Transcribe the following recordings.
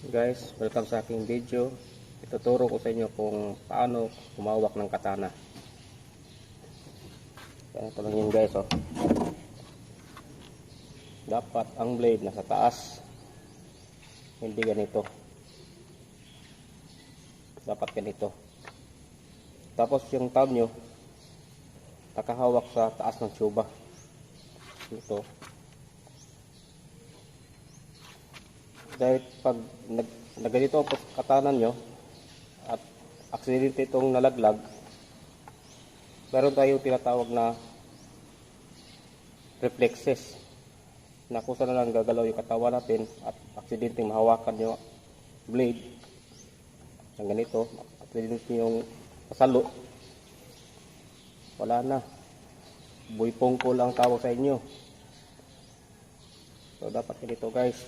Guys, welcome sa aking video. Ituturo ko sa inyo kung paano humawak ng katana. Kaya ito lang yun guys, oh. Dapat ang blade nasa taas, hindi ganito. Dapat ganito. Tapos yung thumb nyo nakahawak sa taas ng tsuba. Ito. Dahil pag nagganito ang katana nyo at aksidente itong nalaglag, meron tayong tinatawag na reflexes na kung saan na lang gagalaw yung katawan natin at aksidente mahawakan yung blade ng ganito, aksidente yung pasalo, wala na, buipong ko lang tawag sa inyo. So dapat ganito guys.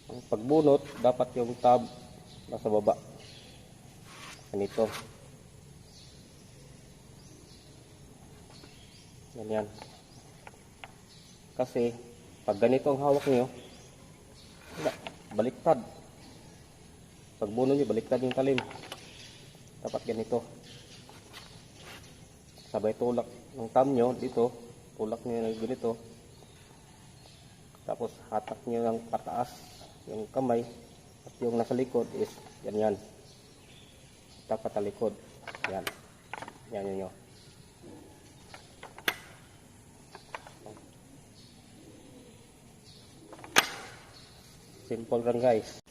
Ang pagbunot, dapat yung tab nasa baba. Ganito. Ganyan. Kasi, pag ganito ang hawak nyo, baliktad. Pag bunot nyo, baliktad yung talim. Dapat ganito. Sabay tulak ng thumb nyo dito. Tulak nyo yung ganito. Tapos, hatak nyo ng pataas. Yung kamay at yung nasa likod is ganyan. Dapat sa likod. Yan. Yan yun. Simple lang guys.